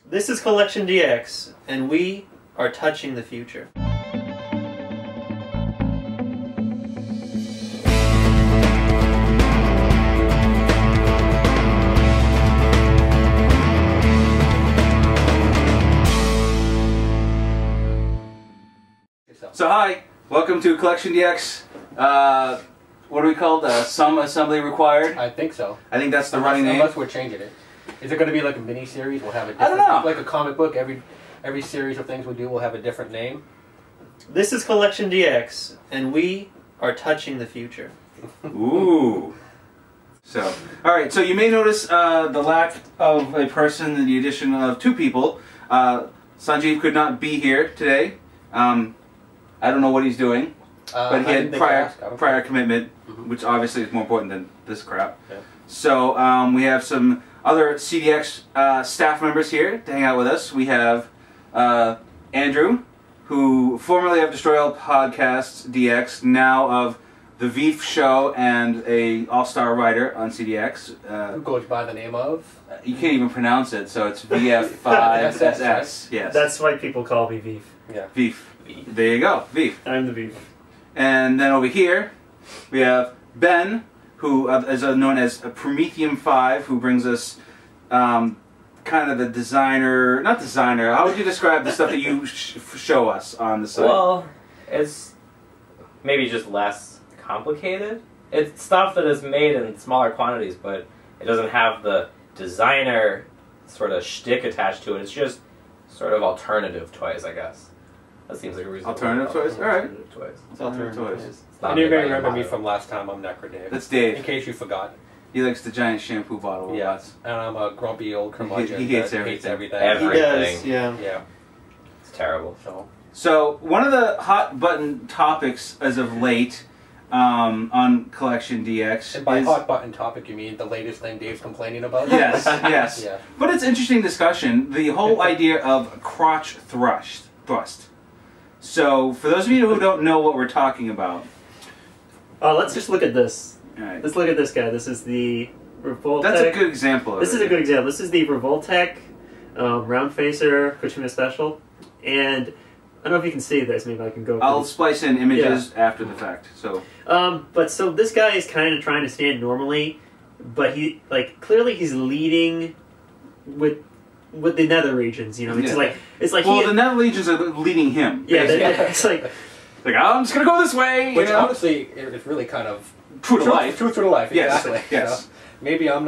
This is CollectionDX, and we are touching the future. So hi, welcome to CollectionDX. What are we called? Some assembly required? I think so. I think that's the running name. Unless we're changing it. Is it going to be like a mini series? We'll have a different, I don't know. like a comic book. Every series of things we do will have a different name. This is CollectionDX, and we are touching the future. Ooh. So, alright, so you may notice the lack of a person in the addition of two people. Sanjeev could not be here today. I don't know what he's doing, but he had prior commitment, which obviously is more important than this crap. Yeah. So we have some other CDX staff members here to hang out with us. We have Andrew, who formerly of Destroy All Podcasts DX, now of the Veef Show and a all-star writer on CDX. Who goes by the name of? You can't even pronounce it, so it's VF5SS. Right? Yes. That's why people call me Veef. Yeah. Veef. There you go, Veef. I'm the Veef. And then over here, we have Ben, who is known as Prometheum 5, who brings us kind of the designer, not designer, how would you describe the stuff that you show us on the site? Well, it's maybe just less complicated. It's stuff that is made in smaller quantities, but it doesn't have the designer sort of shtick attached to it. It's just sort of alternative toys, I guess. That seems like a reasonable Alternative toys? Alright. Alternative toys. It's alternative toys. It's not And you're made going to by remember me Yamato. from last time. I'm Necro Dave. That's Dave. In case you forgot. He likes the giant shampoo bottle Yeah. robots. And I'm a grumpy old curmudgeon. He hates that everything. Everything. He does, yeah. Yeah. It's terrible. So, one of the hot button topics as of late on CollectionDX And by is... hot button topic, you mean the latest thing Dave's complaining about? Yes, yes. Yeah. But it's interesting discussion, the whole idea of crotch thrust. So, for those of you who don't know what we're talking about... Let's just look at this. Right. Let's look at this guy. This is the Revoltech. That's a good example of This it. is a good example. This is the Revoltech Round Facer Kojima Special. And I don't know if you can see this. Maybe I can go... I'll splice in images after the fact. So, but so this guy is kind of trying to stand normally, but he, like, clearly he's leading with the nether regions, you know. It's like well, the nether legions are leading him. yeah, basically. it's like I'm just gonna go this way. Which you know? honestly, it's really kind of True to life. True to life. Yes, Exactly. yes. You know? Maybe I'm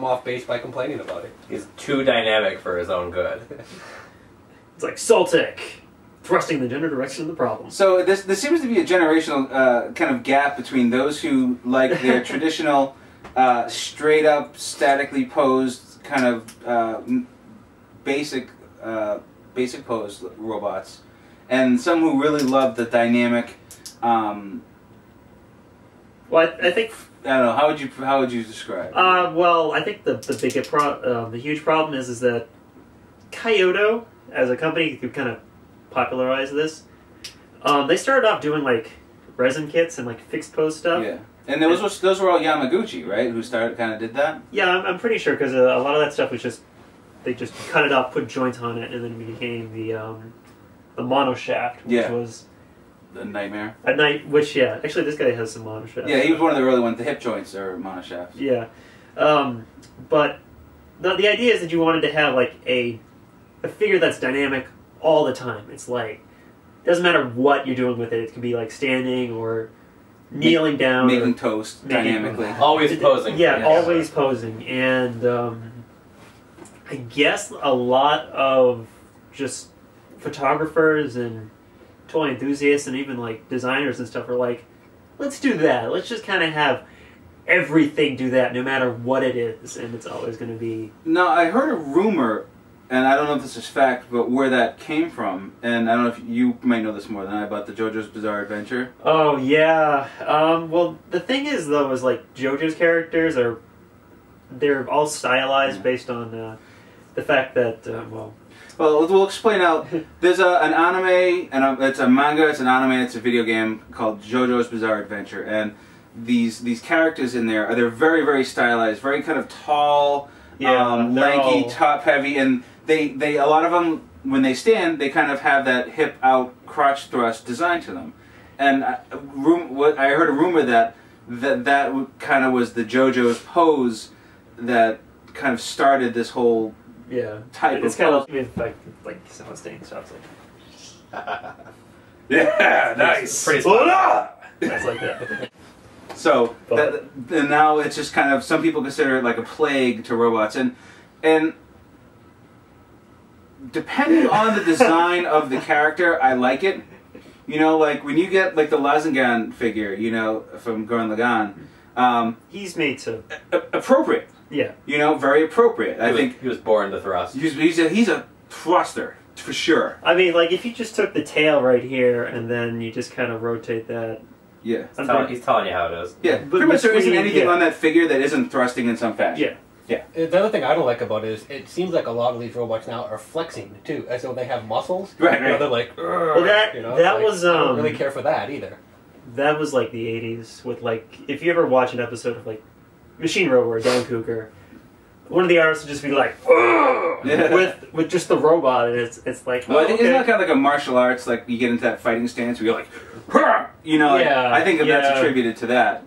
off base by complaining about it. He's too dynamic for his own good. it's like Soltec thrusting the general direction of the problem. So there seems to be a generational kind of gap between those who like their traditional, straight up, statically posed kind of basic posed robots, and some who really love the dynamic. Well, I think. I don't know. How would you describe? Well, I think the huge problem is that Kyoto, as a company who kind of popularized this, they started off doing like resin kits and like fixed pose stuff. Yeah, and those were all Yamaguchi, right? Who did that. Yeah, I'm pretty sure because a lot of that stuff was just they just cut it up, put joints on it, and then it became the mono shaft, which was the nightmare. Actually, this guy has some mono shaft. Yeah, he was one of the early ones. The hip joints are monoshafts. Yeah, but the idea is that you wanted to have like a figure that's dynamic all the time. It's like it doesn't matter what you're doing with it. It can be like standing or kneeling down, making toast dynamically. Always posing. Yeah, always posing, and I guess a lot of just photographers and toy enthusiasts and even like designers and stuff are like, let's do that. Let's just kind of have everything do that no matter what it is, and it's always going to be... Now, I heard a rumor, and I don't know if this is fact, but where that came from, and I don't know if you might know this more than I, about the JoJo's Bizarre Adventure. Oh, yeah. Well, the thing is, though, is like JoJo's characters they're all stylized based on the fact that, well, we'll explain out. There's an anime, and it's a manga, it's an anime, it's a video game called JoJo's Bizarre Adventure, and these characters in there they're very, very stylized, very kind of tall, lanky, top heavy, and they a lot of them, when they stand, they kind of have that hip out crotch thrust design to them. And I heard a rumor that kind of was the JoJo's pose that kind of started this whole type it's of kind pose. of like someone staying shots like Yeah, nice. Pretty spot on. it's like that. So and now it's just kind of, some people consider it like a plague to robots, and depending on the design of the character, I like it. You know, like when you get like the Lazengan figure, you know, from Gurren Lagann, He's made to appropriate. Yeah. You know, very appropriate. I think he was born to thrust. he's a thruster for sure. I mean, like if you just took the tail right here and then you just kind of rotate that. Yeah. He's telling you how it is. Yeah. But Pretty much there isn't between- anything yeah. on that figure that isn't thrusting in some fashion. Yeah. Yeah. The other thing I don't like about it is it seems like a lot of these robots now are flexing too, as though they have muscles. Right, You know, right. they're like, Well, that you know, that like, was I don't really care for that either. that was like the '80s with like if you ever watch an episode of like Machine Robo or Dan Cougar, one of the artists would just be like Yeah. with just the robot, and it's like Well, I think okay. isn't that kind of like a martial arts, like you get into that fighting stance where you're like, "Hurrah!" You know, like, Yeah, I think that that's yeah. attributed to that.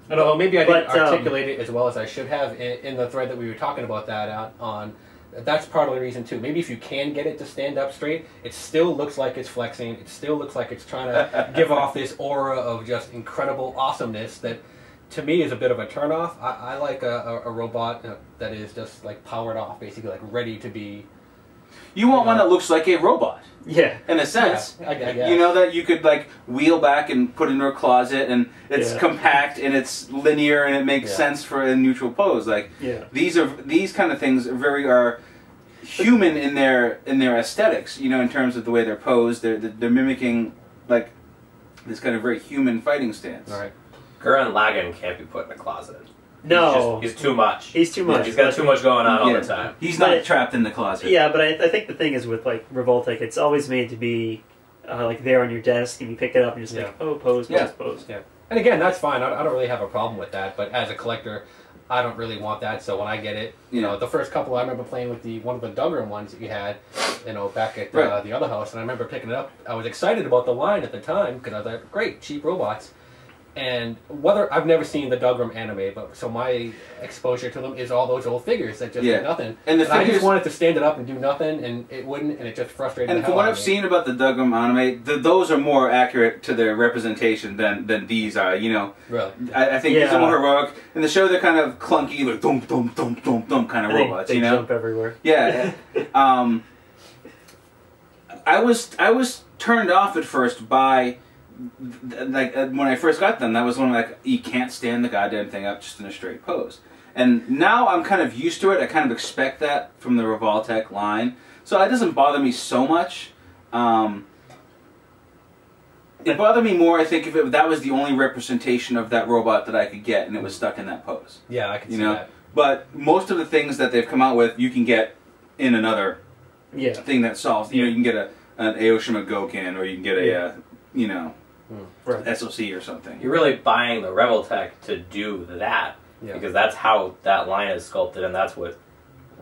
I don't know, maybe I didn't But, articulate it as well as I should have in the thread that we were talking about that on. That's part of the reason too. Maybe if you can get it to stand up straight, it still looks like it's flexing. It still looks like it's trying to give off this aura of just incredible awesomeness that, to me, is a bit of a turnoff. I like a robot that is just like powered off, basically like ready to be. You want one that looks like a robot, yeah. in a sense. Yeah, I guess. You know, that you could like wheel back and put in a closet, and it's Yeah. compact and it's linear and it makes Yeah. sense for a neutral pose. Like Yeah. these kind of things are human in their aesthetics. You know, in terms of the way they're posed, they're mimicking like this kind of very human fighting stance. All right. Gurren Lagann can't be put in a closet. No, He's too much. he's too much. He's got too much going on all Yeah. the time. He's But not it- trapped in the closet. Yeah, but I think the thing is with like Revoltech, it's always made to be like there on your desk, and you pick it up and just like pose. Yeah. And again, that's fine. I don't really have a problem with that. But as a collector, I don't really want that. So when I get it, you know, the first couple, I remember playing with one of the Duggan ones that you had, you know, back at Right. the other house, and I remember picking it up. I was excited about the line at the time because I was like, great, cheap robots. And whether I've never seen the Duggan anime, but so my exposure to them is all those old figures that just did nothing. And the I figures, just wanted to stand it up and do nothing, and it wouldn't, and it just frustrated and the from hell what out I've of me. seen about the Duggan anime, those are more accurate to their representation than these are. You know, Really. I think these are more heroic. In the show, they're kind of clunky, like dum dum dum dum dum kind of robots. They you know, jump everywhere. yeah. I was turned off at first by like when I first got them. That was one like you can't stand the goddamn thing up just in a straight pose. And now I'm kind of used to it. I kind of expect that from the Revoltech line, so it doesn't bother me so much. It bothered me more, I think, if that was the only representation of that robot that I could get, and it was stuck in that pose. Yeah, I can see You know, that. but most of the things that they've come out with, you can get in another Yeah. thing that solves. You know, you can get an Aoshima Goken, or you can get a you know, Right. SOC or something. You're really buying the Revoltech to do that, because that's how that line is sculpted, and that's what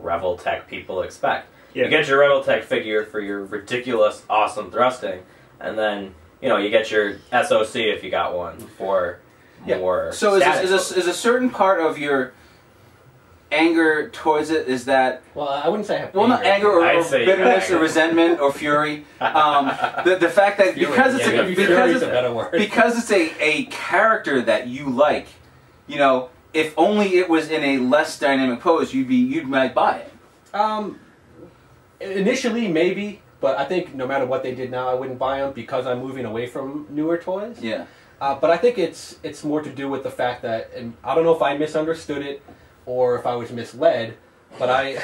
Revoltech people expect. Yeah. You get your Revoltech figure for your ridiculous, awesome thrusting, and then you get your SOC if you got one for more. So static is a certain part of your anger towards it is that Well, I wouldn't say I have not anger or I'd say bitterness anger. or resentment or fury. The fact that because it's Fury, is a better word. because it's a character that you like, you know, if only it was in a less dynamic pose, you might buy it. Initially, maybe, but I think no matter what they did now, I wouldn't buy them because I'm moving away from newer toys. Yeah. But I think it's more to do with the fact that, and I don't know if I misunderstood it or if I was misled, but I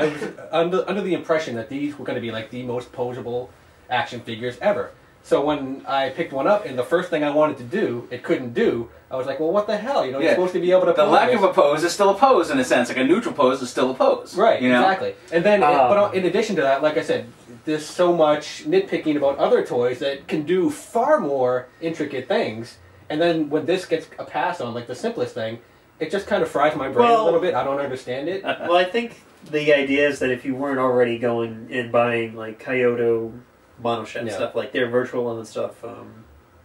was under the impression that these were going to be like the most posable action figures ever. So when I picked one up and the first thing I wanted to do, it couldn't do, I was like, well, what the hell? You know, you're supposed to be able to The pose lack this. of a pose is still a pose in a sense. Like a neutral pose is still a pose. Right, You know? exactly. And then, but in addition to that, like I said, there's so much nitpicking about other toys that can do far more intricate things. And then when this gets a pass on, like the simplest thing, it just kind of fries my brain a Well- little bit. I don't understand it. Well, I think the idea is that if you weren't already going and buying like Kyoto monoshed stuff, like their virtual and stuff,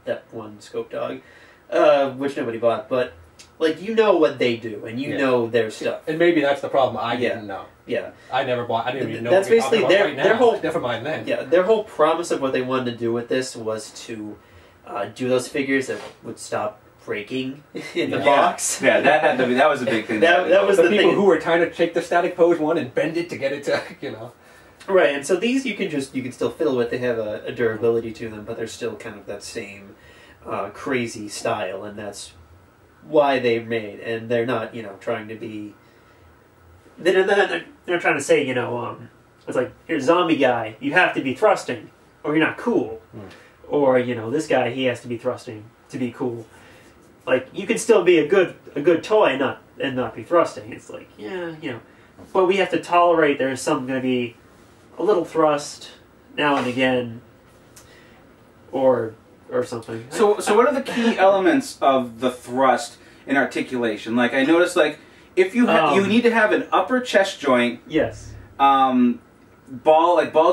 that one Scope Dog, which nobody bought, but like you know what they do and you know their stuff. And maybe that's the problem. I didn't know. Yeah, I never bought. I didn't even know. That's basically their whole. Never mind then. Yeah, their whole promise of what they wanted to do with this was to do those figures that would stop breaking in the box. Yeah, that was a big thing. that was the the people thing. who were trying to take the static pose one and bend it to get it to Right, and so these you can still fiddle with. They have a durability to them, but they're still kind of that same crazy style, and that's why they're made. And they're not trying to be. They're not trying to say it's like you're a zombie guy. You have to be thrusting, or you're not cool. Or this guy, he has to be thrusting to be cool. Like you can still be a good toy and not be thrusting. It's like but we have to tolerate there's some going to be a little thrust now and again, or something. So what are the key elements of the thrust in articulation? Like I noticed, like if you you need to have an upper chest joint. Yes. Ball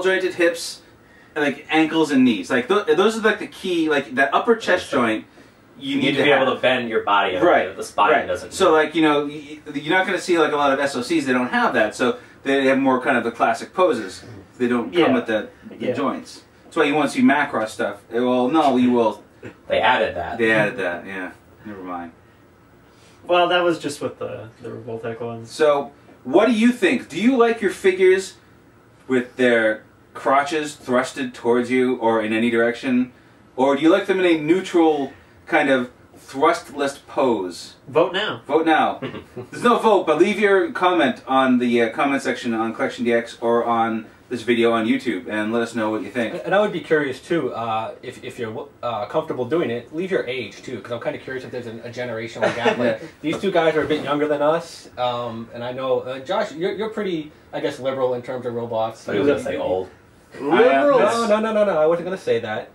jointed hips. Like ankles and knees, like those are like the key. Like that upper chest joint, you need to be able to bend your body in a way that the spine doesn't. So like you're not going to see like a lot of SOCs. They don't have that, so they have more kind of the classic poses. They don't come with the joints. That's why you want to see Macross stuff. Well, no, you will. They added that. Yeah. Never mind. Well, that was just with the Revoltech ones. So, what do you think? Do you like your figures with their crotches thrusted towards you or in any direction? Or do you like them in a neutral kind of thrustless pose? Vote now. Vote now. There's no vote, but leave your comment on the comment section on CollectionDX or on this video on YouTube and let us know what you think. And I would be curious too, if you're comfortable doing it, leave your age too, because I'm kind of curious if there's a generational gap. Like, these two guys are a bit younger than us, and I know, Josh, you're pretty, I guess, liberal in terms of robots. I was going to say old. Liberals? No, I wasn't going to say that.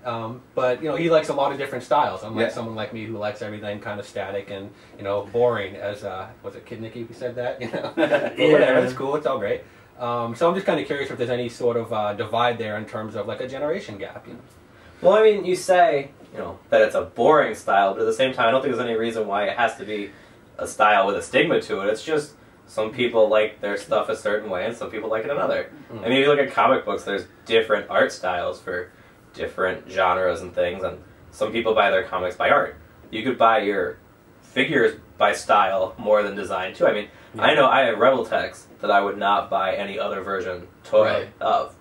But, he likes a lot of different styles, unlike someone like me who likes everything kind of static and, boring, as, was it Kid Nicky who said that? But whatever, it's cool, it's all great. So I'm just kind of curious if there's any sort of divide there in terms of like a generation gap. Well, I mean, you say that it's a boring style, but at the same time, I don't think there's any reason why it has to be a style with a stigma to it. It's just some people like their stuff a certain way, and some people like it another. I mean, if you look at comic books, there's different art styles for different genres and things, and some people buy their comics by art. You could buy your figures by style more than design too. I mean, I know I have Revoltechs that I would not buy any other version toy of.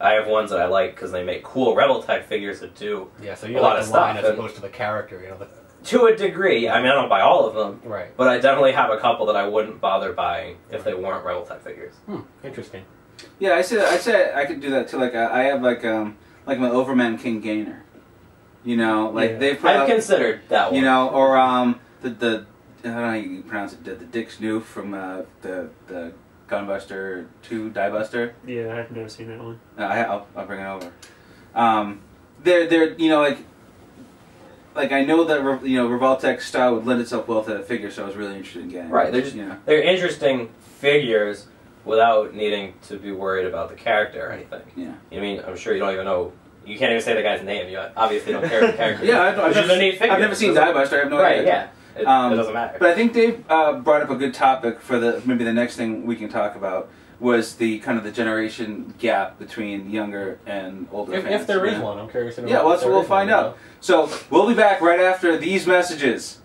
I have ones that I like because they make cool Revoltech figures that do so you a lot of stuff as opposed to the character, to a degree. I mean, I don't buy all of them, right? But I definitely have a couple that I wouldn't bother buying if they weren't Revoltech figures. Interesting. Yeah, I say I could do that too. Like I have like my Overman King Gainer. They've I've considered that one. Or the I don't know how you pronounce it. The Dick Snoof from the Gunbuster 2 Diebuster. Yeah, I've never seen that one. I'll bring it over. They're like I know that Revoltech style would lend itself well to that figure, so I was really interested in getting. Right, they're interesting figures without needing to be worried about the character or anything. Yeah. I mean, I'm sure you don't even know. You can't even say the guy's name. You obviously don't care about the character. I've never seen Diebuster. I have no idea. Right. Yeah. It doesn't matter. But I think Dave brought up a good topic for maybe the next thing we can talk about was the kind of the generation gap between younger and older fans. If there is one, I'm curious. Yeah, well, that's what we'll find out. So we'll be back right after these messages.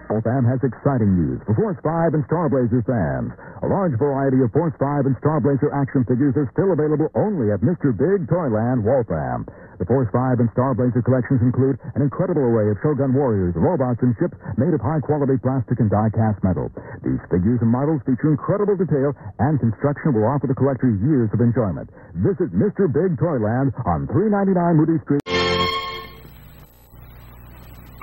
Wolfam has exciting news for Force 5 and Star Blazer fans. A large variety of Force 5 and Star Blazer action figures are still available only at Mr. Big Toyland Wolfam. The Force 5 and Star Blazer collections include an incredible array of Shogun warriors, robots, and ships made of high-quality plastic and die-cast metal. These figures and models feature incredible detail, and construction will offer the collectors years of enjoyment. Visit Mr. Big Toyland on 399 Moody Street.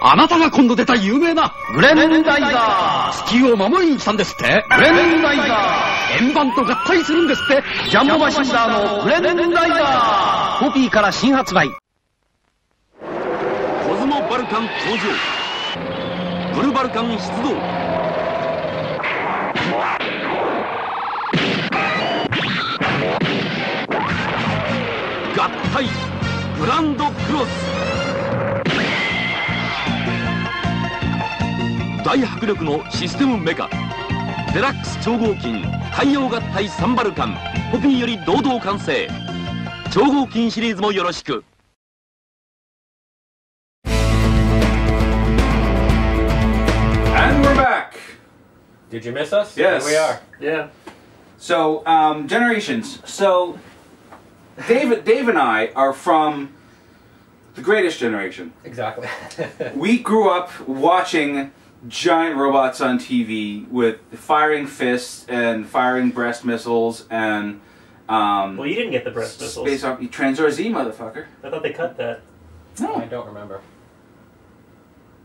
あなたが今度出た有名なグレンダイザー地球を守りに来たんですってグレンダイザー円盤と合体するんですってジャンボマシンダーのグレンダイザーコピーから新発売コズモバルカン登場ブルバルカン出動合体グランドクロス。大迫力のシステムメカデラックス超合金太陽合体サンバルカンポピーより堂々完成。超合金シリーズもよろしく。And we're back. Did you miss us? Yes. Here we are. Yeah. So, generations. So, Dave and I are from the greatest generation. Exactly. We grew up watching giant robots on TV with firing fists and firing breast missiles and Well, you didn't get the breast missiles. Space Transor Z, motherfucker. I thought they cut that. I No, don't remember.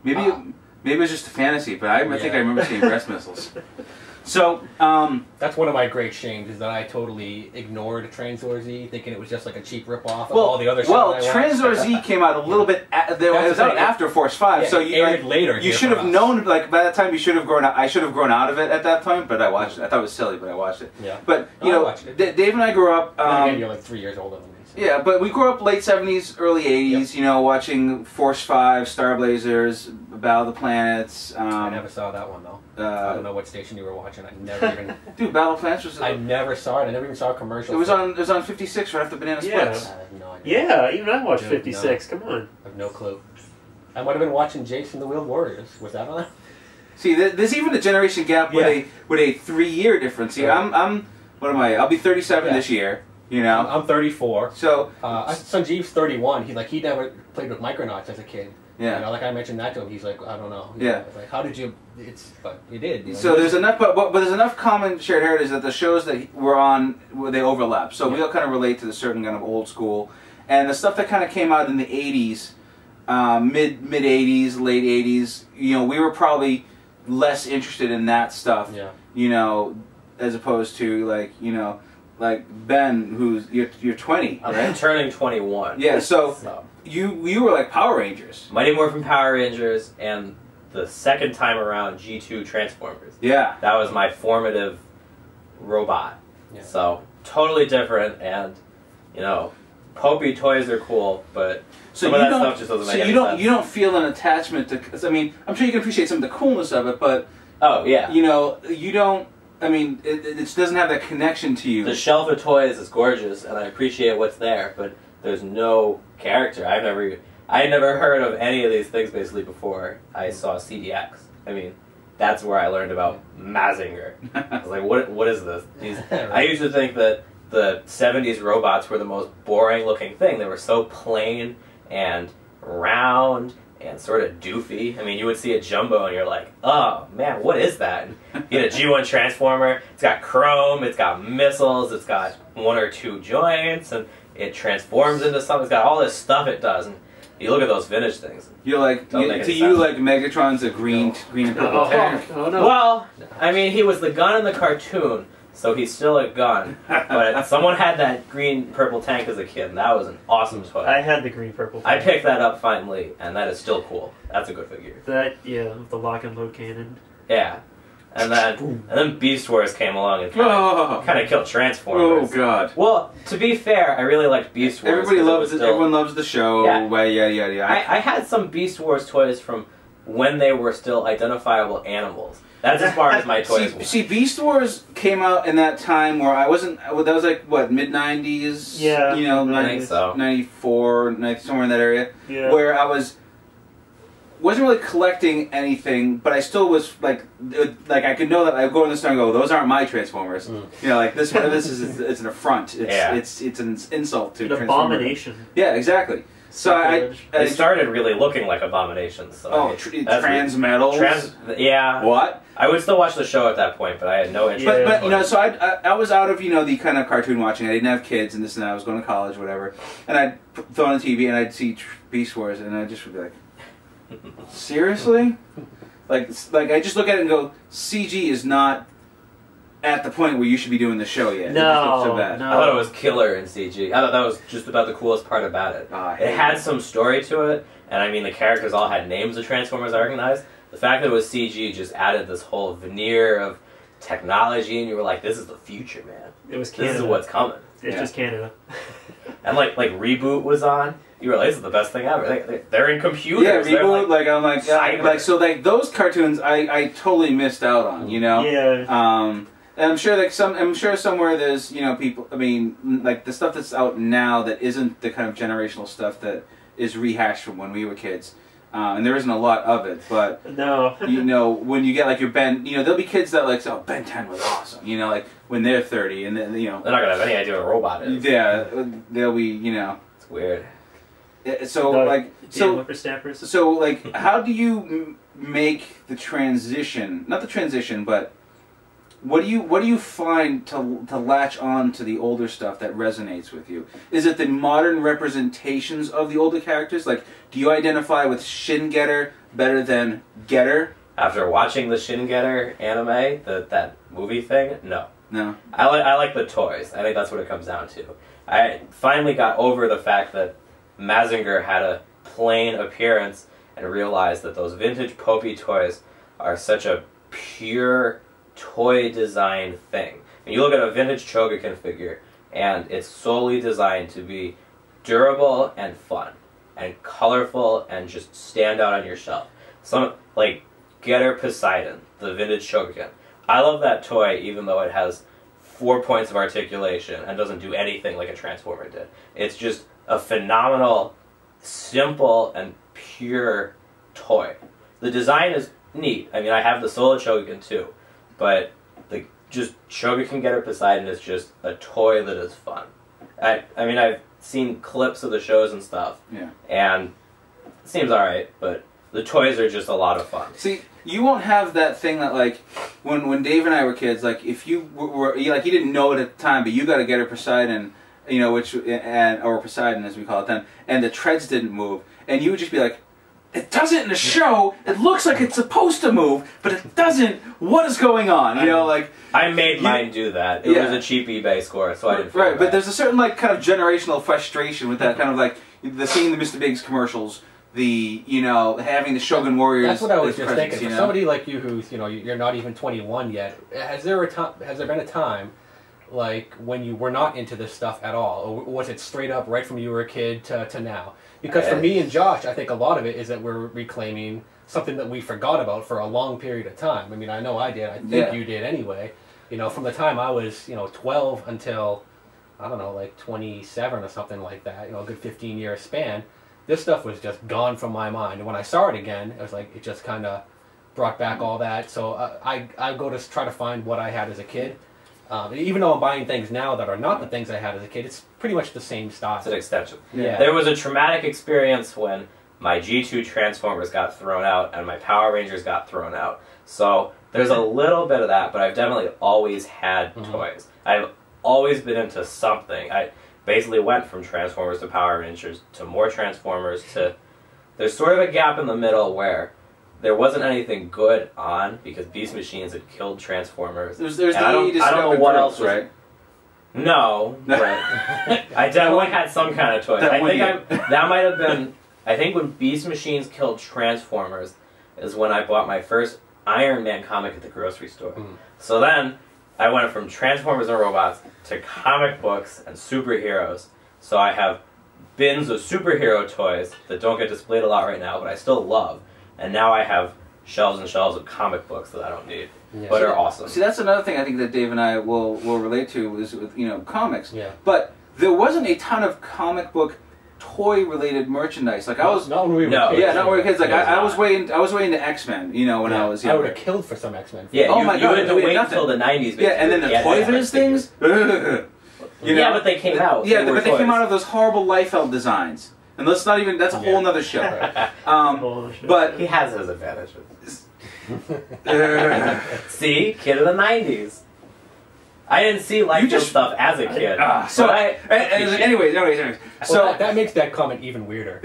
maybe it was just a fantasy, but I think I remember seeing breast missiles. So, That's one of my great shames is that I totally ignored Transor Z, thinking it was just like a cheap ripoff of well, all the other shit well, I watched. Transor Z came out a little bit. It was out after Force 5, Yeah, so it you aired later You here should for have us. known. Like by that time, you should have grown. I should have grown out of it at that point, but I watched it. I thought it was silly, but I watched it. Yeah. But you I know, watched it. Dave and I grew up. Then again, you're like 3 years older than me. So. Yeah, but we grew up late 70s, early 80s, you know, watching Force 5, Star Blazers, Battle of the Planets. I never saw that one though. I don't know what station you were watching. I never even. Dude, Battle of the Planets was... I never saw it. I never even saw a commercial. It was on 56 right after Banana Yeah. Splits. I have no idea. Yeah, even I watched Dude, 56. Come on. I have no clue. I might have been watching Jason the Wheeled Warriors. Was that on? See, there's even a generation gap with a 3-year difference. See, Yeah. I'm what am I? I'll be 37 this year. You know. I'm 34. So. Sanjeev's 31. He never played with Micronauts as a kid. Yeah. You know, like I mentioned that to him. He's like, I don't know. Yeah. It's like, how did you? But you did. You know? So there's enough, but there's enough common shared heritage that the shows that we're on, they overlap. So we all kind of relate to the certain kind of old school, and the stuff that kind of came out in the 80s, mid 80s, late 80s. You know, we were probably less interested in that stuff. Yeah. You know, as opposed to like like Ben, who's you're 20, I'm right? turning 21. Yeah. So you were like Power Rangers. Mighty Morphin Power Rangers and the second time around G2 Transformers. Yeah. That was my formative robot. Yeah. So totally different, and you know, Popey toys are cool, but So some of that stuff just doesn't make any sense. you don't feel an attachment to. I mean, I'm sure you can appreciate some of the coolness of it, but Oh yeah. you know, you don't. I mean, it just doesn't have that connection to you. The shelf of toys is gorgeous, and I appreciate what's there, but there's no character. I had never heard of any of these things basically before I saw CDX. I mean, that's where I learned about Mazinger. I was like, what is this? I used to think that the 70s robots were the most boring looking thing. They were so plain and round and sort of doofy. I mean, you would see a Jumbo and you're like, oh man, what is that? You get a G1 Transformer, it's got chrome, it's got missiles, it's got 1 or 2 joints, and it transforms into something. It's got all this stuff it does. And you look at those vintage things. You're like, Don't make to any you, sense. like Megatron's a green and purple tank. Oh no. Well, I mean, he was the gun in the cartoon, so he's still a gun. But someone had that green purple tank as a kid, and that was an awesome toy. I had the green purple. I picked that up finally, and that is still cool. That's a good figure. That, yeah, with the lock and load cannon. Yeah. And then Beast Wars came along and kind of killed Transformers. Oh God. Well, to be fair, I really liked Beast Wars. Everybody 'cause it loves was it. still- Everyone loves the show. Yeah. I had some Beast Wars toys from when they were still identifiable animals. That's as far as my toys went. See, Beast Wars came out in that time where I wasn't. That was like what, mid '90s. Yeah, You know, I think so. 94, somewhere in that area. Yeah. Where I wasn't really collecting anything, but I still was like I could know that I go in the store and go, those aren't my Transformers. You know, like this is it's an affront. It's an insult to An Transformers. abomination. Yeah, exactly. So They started really looking like abominations. So Transmetals. Yeah. What? I would still watch the show at that point, but I had no interest. But you know, so I was out of the kind of cartoon watching. I didn't have kids and this and that. I was going to college, whatever. And I'd throw on the TV and I'd see Beast Wars, and I just would be like, seriously? Like I just look at it and go, CG is not at the point where you should be doing the show yet. No, so bad. no. I thought it was killer in CG. I thought that was just about the coolest part about it. It had some story to it, and I mean the characters all had names of Transformers I recognized. The fact that it was CG just added this whole veneer of technology, and you were like, "This is the future, man. It was Canada. This is what's coming." It's just Canada. And like Reboot was on. You were like, "This is the best thing ever." They're in computers. Yeah, They're Reboot. Like I'm like, cyber. so like those cartoons, I totally missed out on. You know. Yeah. And I'm sure I'm sure somewhere there's people. I mean, like the stuff that's out now that isn't the kind of generational stuff that is rehashed from when we were kids. And there isn't a lot of it, but no. When you get like your Ben, there'll be kids that like say, "Oh, Ben 10 was awesome," like when they're 30, and then they're not gonna have any idea what a robot is. Yeah, they'll be It's weird. So so like how do you make the transition? Not the transition, but what do you find to latch on to the older stuff that resonates with you? Is it the modern representations of the older characters? Like, do you identify with Shin Getter better than Getter? After watching the Shin Getter anime, that movie thing, no. I like the toys. I think that's what it comes down to. I finally got over the fact that Mazinger had a plain appearance and realized that those vintage Popey toys are such a pure toy design thing. And you look at a vintage Chogokin figure, and it's solely designed to be durable and fun, and colorful, and just stand out on your shelf. Some, like, Getter Poseidon, the vintage Chogokin. I love that toy, even though it has 4 points of articulation and doesn't do anything like a Transformer did. It's just a phenomenal, simple, and pure toy. The design is neat. I mean, I have the Solo Chogokin too. But just Chogokin Getter Poseidon is just a toy that is fun. I mean, I've seen clips of the shows and stuff, and it seems alright, but the toys are just a lot of fun. See, you won't have that thing that, like, when Dave and I were kids, like, if you were like, you didn't know it at the time, but you got to Getter Poseidon, or Poseidon as we call it then, and the treads didn't move, and you would just be like, it doesn't in the show. It looks like it's supposed to move, but it doesn't. What is going on? Like I made mine do that. It was a cheap eBay score, so I didn't. Right, but there's a certain like kind of generational frustration with that kind of like seeing the Mr. Biggs commercials, the having the Shogun Warriors. That's what I was just thinking. For somebody like you who's you're not even 21 yet, has there been a time like when you were not into this stuff at all, or was it straight up right from you were a kid to now? Because for me and Josh, I think a lot of it is that we're reclaiming something that we forgot about for a long period of time. I mean, I know I did. I think you did anyway. From the time I was 12 until I don't know, like 27 or something like that. A good 15-year span. This stuff was just gone from my mind. And when I saw it again, it was like it just kind of brought back all that. So I go to try to find what I had as a kid. Even though I'm buying things now that are not the things I had as a kid, it's pretty much the same style. It's an extension. Yeah. There was a traumatic experience when my G2 Transformers got thrown out and my Power Rangers got thrown out. So there's a little bit of that, but I've definitely always had toys. I've always been into something. I basically went from Transformers to Power Rangers to more Transformers to... There's sort of a gap in the middle where there wasn't anything good on because Beast Machines had killed Transformers. There's I don't know what else was, right? No, but I definitely had some kind of toy. I think when Beast Machines killed Transformers is when I bought my first Iron Man comic at the grocery store. So then I went from Transformers and robots to comic books and superheroes. So I have bins of superhero toys that don't get displayed a lot right now, but I still love. And now I have shelves and shelves of comic books that I don't need, but are awesome. See, that's another thing I think that Dave and I will relate to is with comics. Yeah. But there wasn't a ton of comic book toy related merchandise. Like I was not when we were kids. Yeah, not when we were kids. Like I was way into X-Men. When I was younger. I would have killed for some X-Men. Yeah. Oh my God! You had to wait until the 90s. Yeah, and then the Toy Biz things. Yeah, but they came out. Yeah, but they came out of those horrible Liefeld designs. And let's not even, that's a whole nother show. But he has his advantages. See? Kid of the 90s. I didn't see Liefeld stuff as a kid. Anyways. So that makes that comment even weirder,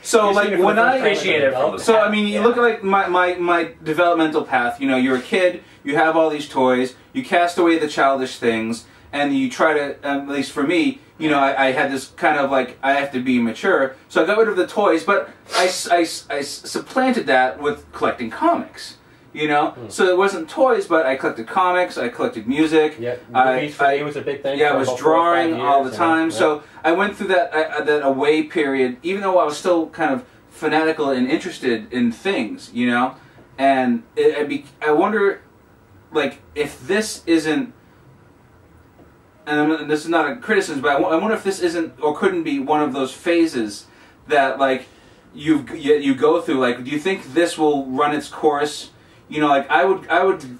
So like when I appreciate it from the so I mean you look at like my developmental path. You're a kid, you have all these toys, you cast away the childish things, and you try to, at least for me, I had this kind of like, I have to be mature, so I got rid of the toys, but I supplanted that with collecting comics. You know, so it wasn't toys, but I collected comics, I collected music. Yeah, movies for me was a big thing. Yeah, I was drawing all the time. Yeah. So I went through that away period, even though I was still kind of fanatical and interested in things, you know. And I wonder, like, if this isn't, and this is not a criticism, but I wonder if this isn't or couldn't be one of those phases that, like, you go through. Like, do you think this will run its course? You know, like I would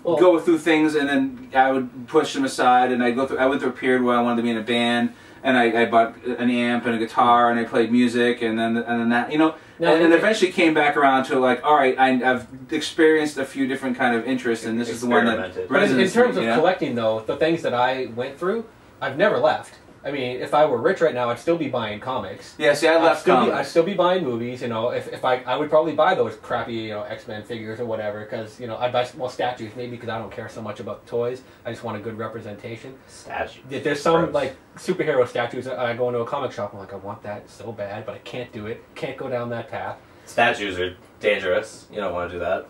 go through things and then I would push them aside, and I went through a period where I wanted to be in a band, and I bought an amp and a guitar, and I played music, and then that, you know, and eventually came back around to, like, all right, I've experienced a few different kind of interests, and this is the one that resonates. But in terms of collecting, though, the things that I went through, I've never left. I mean, if I were rich right now, I'd still be buying comics. Yeah, see, I left comics. I'd still be buying movies. You know, if I would probably buy those crappy, you know, X-Men figures or whatever, because, you know, I'd buy statues maybe because I don't care so much about toys. I just want a good representation. Statues. There's some like superhero statues that I go into a comic shop and I'm like, I want that so bad, but I can't do it. Can't go down that path. Statues are dangerous. You don't want to do that.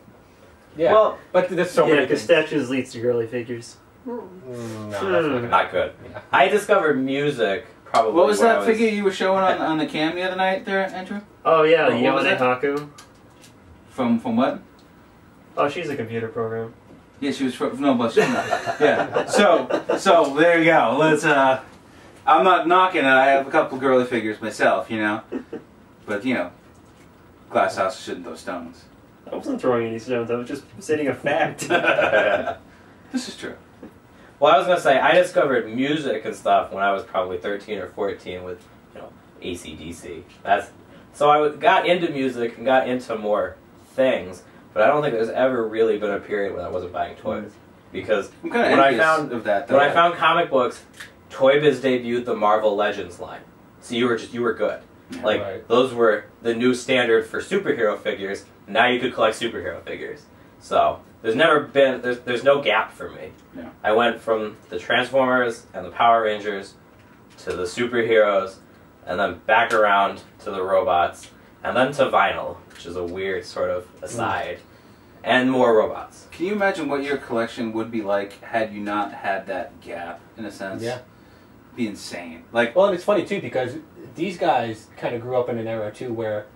Yeah. Well, but there's so many. Because statues leads to girly figures. No, that's not good. Yeah. I discovered music probably. What was that figure you were showing on the cam the other night there, Andrew? Oh yeah, Yone Haku. From what? Oh, she's a computer program. Yeah, she was from but she's not. Yeah. So there you go. Let's I'm not knocking it. I have a couple girly figures myself, you know. But you know, glass houses shouldn't throw stones. I wasn't throwing any stones. I was just stating a fact. This is true. Well, I was gonna say I discovered music and stuff when I was probably 13 or 14 with, you know, AC/DC. So I got into music and got into more things, but I don't think there's ever really been a period when I wasn't buying toys, because I'm kind of envious of that. When I found comic books, Toy Biz debuted the Marvel Legends line, so you were good. Like those were the new standard for superhero figures. Now you could collect superhero figures. So there's never been there's no gap for me. Yeah. I went from the Transformers and the Power Rangers to the superheroes, and then back around to the robots, and then to vinyl, which is a weird sort of aside, and more robots. Can you imagine what your collection would be like had you not had that gap, in a sense? Yeah. It'd be insane. Like, well, and it's funny too because these guys kind of grew up in an era too where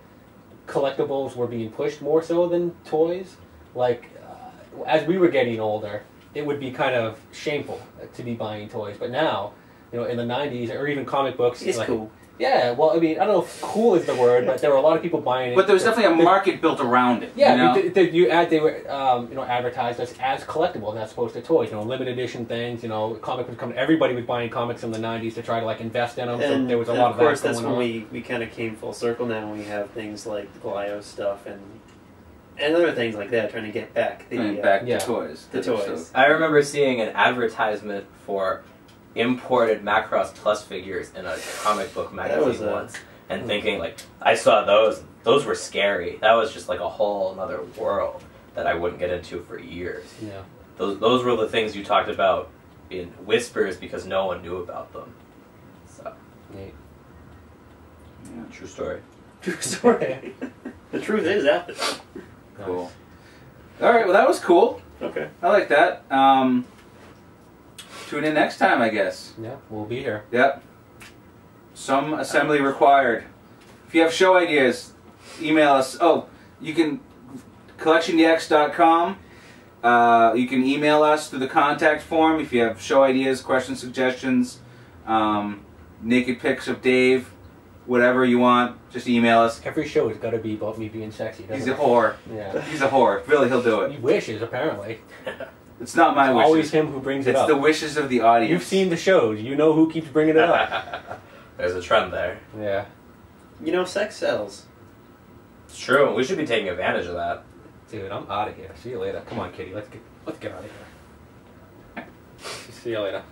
collectibles were being pushed more so than toys. Like, as we were getting older, it would be kind of shameful to be buying toys. But now, you know, in the 90s, or even comic books... It's like, cool. Yeah, well, I mean, I don't know if cool is the word, but there were a lot of people buying it. But there was definitely a market built around it. Yeah, you know? they were you know, advertised as collectibles as opposed to toys. You know, limited edition things. You know, comic was coming. Everybody was buying comics in the 90s to try to like invest in them. And, so there was a lot of of course, that that's going when on. we kind of came full circle. Now we have things like the Glio stuff and other things like that, trying to get back the to toys. The toys. I remember seeing an advertisement for imported Macross Plus figures in a comic book magazine once, and thinking, like, I saw those were scary. That was just like a whole other world that I wouldn't get into for years. Yeah. Those were the things you talked about in whispers because no one knew about them. So, Neat. yeah, true story. True story. The truth is out there. Cool. All right, well, that was cool. Okay. I like that. Tune in next time, I guess. Yeah, we'll be here. Yep. Some assembly required. If you have show ideas, email us. Oh, you can CollectionDX.com. You can email us through the contact form if you have show ideas, questions, suggestions, naked pics of Dave, whatever you want. Just email us. Every show has got to be about me being sexy. He's a whore. Yeah. He's a whore. Really, he'll do it. He wishes, apparently. It's not my wishes. Always him who brings it up. It's the wishes of the audience. You've seen the shows. You know who keeps bringing it up. There's a trend there. Yeah. You know, sex sells. It's true. We should be taking advantage of that. Dude, I'm out of here. See you later. Come on, Kitty. Let's get out of here. See you later.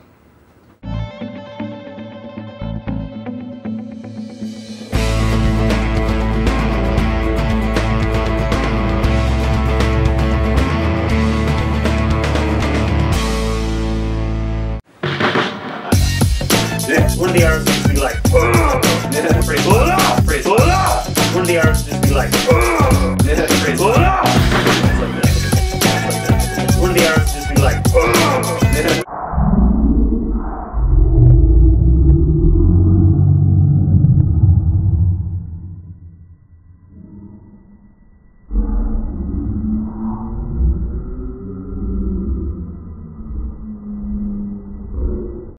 One of the arms just be like, Yeah. pull it off! One of the arms just be like, pull it off!